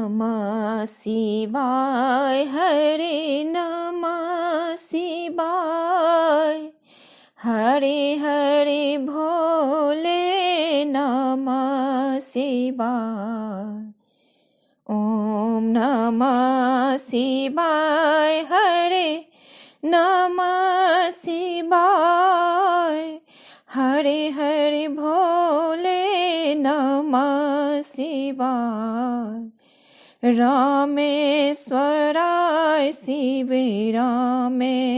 नमः शिवाय हरे नमः शिवाय हरे हरे भोले नमः शिवाय ओम नमः शिवाय हरे नमः शिवाय हरे हरे भोले नमः शिवाय रामेश्वराय शिवे रामेश्वराय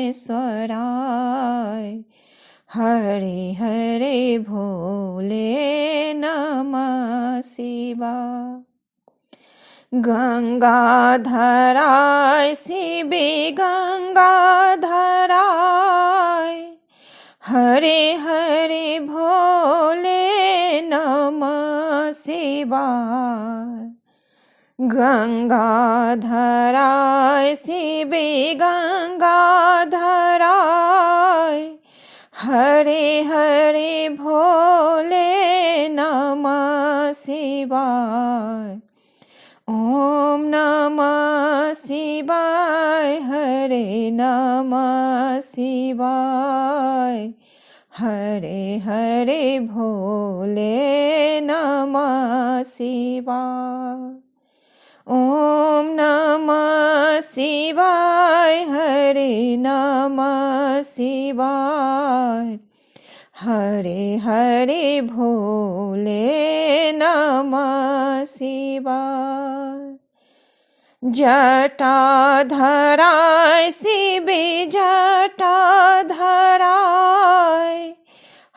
हरे हरे भोले नमः शिवाय गंगाधराय शिवे गंगाधराय हरे हरे भोले नमः शिवाय गंगाधराय शिवे गंगाधराय हरे हरे भोले नमः शिवाय ओम नमः शिवाय हरे नमः शिवाय हरे हरे भोले नमः शिवाय ओम नमः शिवाय हरे नमः शिवाय हरे हरे भोले नमः शिवाय जटाधराय शिवे जटाधराय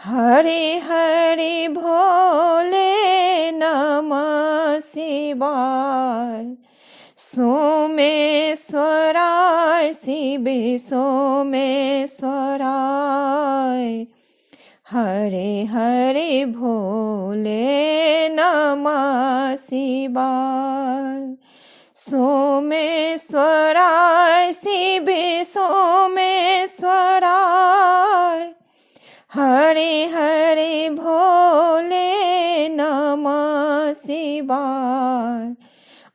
हरे हरे भोले नमः शिवाय सोमेश्वराय शिवे सोमेश्वराय हरे हरे भोले नमः शिवाय सोमेश्वराय शिवे सोमेश्वराय हरे हरे भोले नमः शिवाय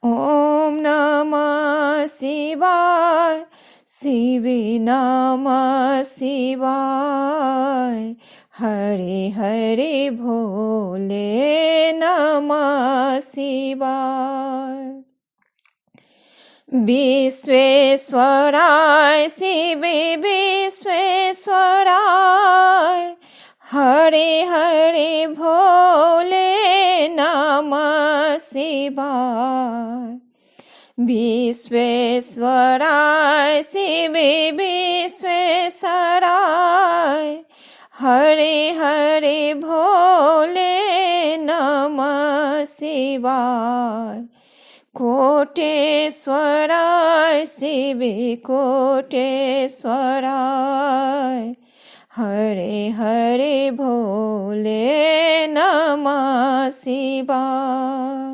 ओम नमः शिवाय शिवे नमः शिवाय हरे हरे भोले नमः शिवाय विश्वेश्वराय शिवे विश्वेश्वराय हरे हरे भोले नमः शिवाय विश्वेश्वराय शिवे विश्वेश्वराय हरे हरे भोले नमः शिवाय कोटेश्वराय शिवे कोटेश्वराय हरे हरे भोले नमः शिवाय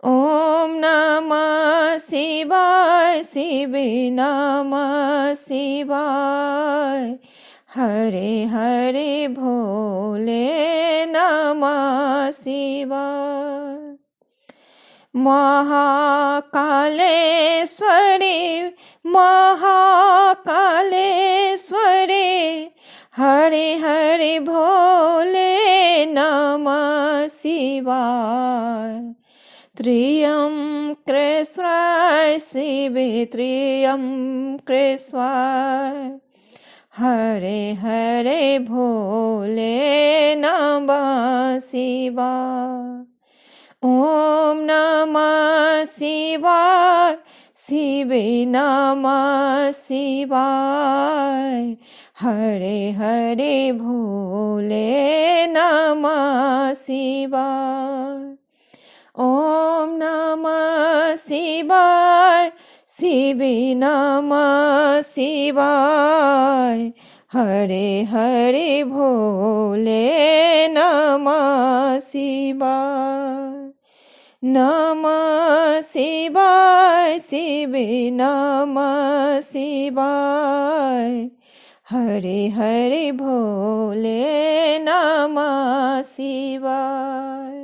ओम नमः शिवाय शिवे नमः शिवाय हरे हरे भोले नमः शिवाय महाकालेश्वरी महाकालेश्वरी हरे हरे भोले नमः शिवाय त्र्यंबकेश्वराय शिवे त्र्यंबकेश्वराय हरे हरे भोले नमः शिवाय ओम नमः शिवाय शिवे नमः शिवाय हरे हरे भोले नमः शिवाय ओम नमः शिवाय शिवे नमः शिवाय हरे हरे भोले नमः शिवाय नमः शिवाय शिवे नमः शिवाय हरे हरे भोले नमः शिवाय।